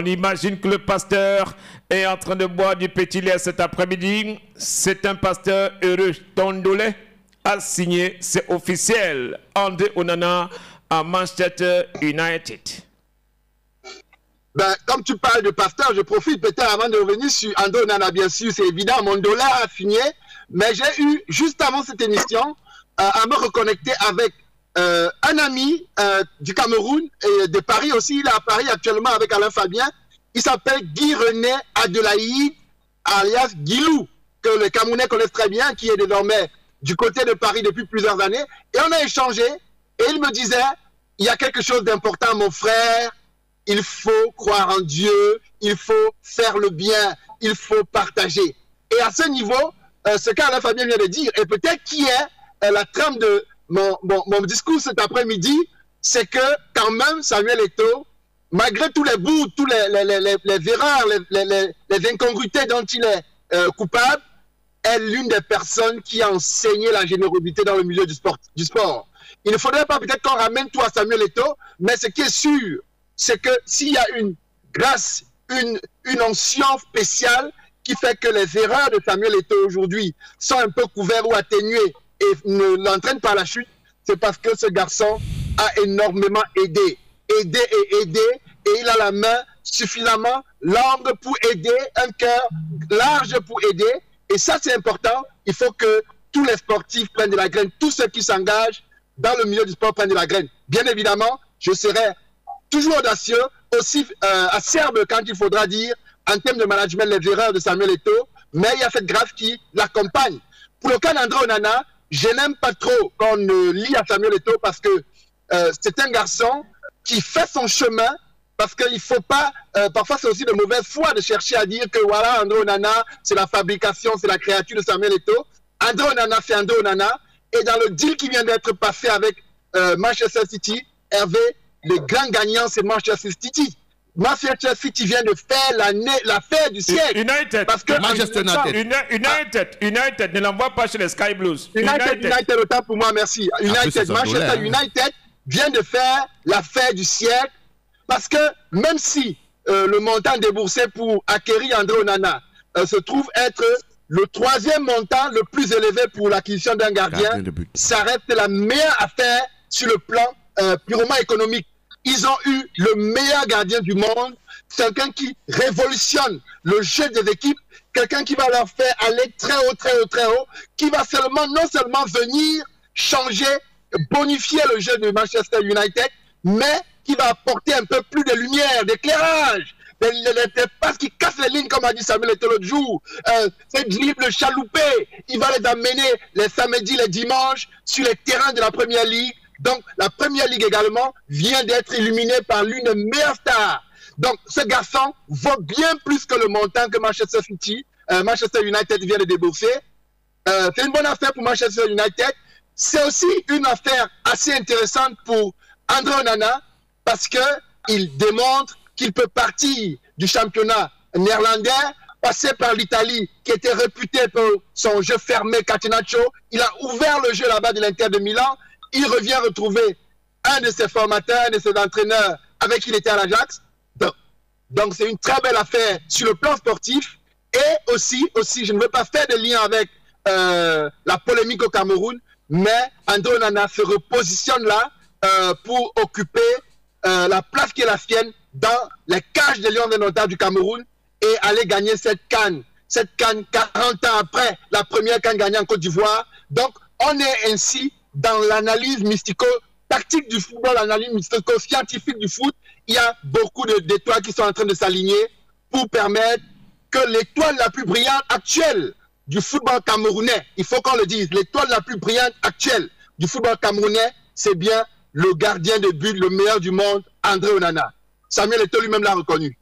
On imagine que le pasteur est en train de boire du petit lait cet après-midi. C'est un pasteur heureux. Tondole a signé, c'est officiel. André Onana à Manchester United. Ben, comme tu parles de pasteur, je profite peut-être avant de revenir sur André Onana, bien sûr, c'est évident, mon dollar a signé. Mais j'ai eu, juste avant cette émission, à me reconnecter avec un ami du Cameroun et de Paris aussi. Il est à Paris actuellement avec Alain Fabien. Il s'appelle Guy-René Adelaïde, alias Guilou, que les Camerounais connaissent très bien, qui est désormais du côté de Paris depuis plusieurs années. Et on a échangé et il me disait, il y a quelque chose d'important, mon frère, il faut croire en Dieu, il faut faire le bien, il faut partager. Et à ce niveau, ce qu'Alain Fabien vient de dire, et peut-être qui est la trame de mon discours cet après-midi, c'est que quand même Samuel Eto'o, malgré tous les bouts, tous les erreurs, les incongruités dont il est coupable, est l'une des personnes qui a enseigné la générosité dans le milieu du sport. Il ne faudrait pas peut-être qu'on ramène tout à Samuel Eto'o, mais ce qui est sûr, c'est que s'il y a une grâce, une onction spéciale qui fait que les erreurs de Samuel Eto'o aujourd'hui sont un peu couvertes ou atténuées et ne l'entraînent pas à la chute, c'est parce que ce garçon a énormément aidé, et il a la main suffisamment longue pour aider, un cœur large pour aider, et ça c'est important. Il faut que tous les sportifs prennent de la graine, tous ceux qui s'engagent dans le milieu du sport prennent de la graine. Bien évidemment, je serai toujours audacieux, aussi acerbe quand il faudra dire, en termes de management, les erreurs de Samuel Eto'o, mais il y a cette grâce qui l'accompagne. Pour le cas d'André Onana, je n'aime pas trop qu'on lie à Samuel Eto'o parce que c'est un garçon qui fait son chemin, parce qu'il ne faut pas, parfois c'est aussi de mauvaise foi de chercher à dire que voilà, André Onana, c'est la fabrication, c'est la créature de Samuel Eto'o. André Onana, c'est André Onana. Et dans le deal qui vient d'être passé avec Manchester City, Hervé, le grand gagnant, c'est Manchester City. Manchester City vient de faire l'affaire du siècle. United. Parce que Manchester United ne l'envoie pas chez les Sky Blues. United, autant pour moi, merci. Manchester United vient de faire l'affaire du siècle. Parce que même si le montant déboursé pour acquérir André Onana se trouve être le troisième montant le plus élevé pour l'acquisition d'un gardien, ça reste la meilleure affaire sur le plan purement économique. Ils ont eu le meilleur gardien du monde, quelqu'un qui révolutionne le jeu des équipes, quelqu'un qui va leur faire aller très haut, très haut, très haut, qui va non seulement venir changer, bonifier le jeu de Manchester United, mais qui va apporter un peu plus de lumière, d'éclairage, des passes qui cassent les lignes, comme a dit Samuel Eto'o l'autre jour, ces dribbles chaloupés, il va les amener les samedis, les dimanches, sur les terrains de la Première Ligue. Donc, la Première Ligue également vient d'être illuminée par l'une des meilleures stars. Donc, ce garçon vaut bien plus que le montant que Manchester United vient de débourser. C'est une bonne affaire pour Manchester United. C'est aussi une affaire assez intéressante pour André Onana parce qu'il démontre qu'il peut partir du championnat néerlandais, passer par l'Italie qui était réputée pour son jeu fermé, catenaccio. Il a ouvert le jeu là-bas de l'Inter de Milan. Il revient retrouver un de ses formateurs, un de ses entraîneurs avec qui il était à l'Ajax. Donc c'est une très belle affaire sur le plan sportif. Et aussi, je ne veux pas faire de lien avec la polémique au Cameroun, mais André Onana se repositionne là pour occuper la place qui est la sienne dans les cages des Lions indomptables du Cameroun et aller gagner cette CAN 40 ans après la première CAN gagnée en Côte d'Ivoire. Donc on est ainsi dans l'analyse mystico-tactique du football, l'analyse mystico-scientifique du foot. Il y a beaucoup d'étoiles qui sont en train de s'aligner pour permettre que l'étoile la plus brillante actuelle du football camerounais, il faut qu'on le dise, l'étoile la plus brillante actuelle du football camerounais, c'est bien le gardien de but, le meilleur du monde, André Onana. Samuel Eto'o lui-même l'a reconnu.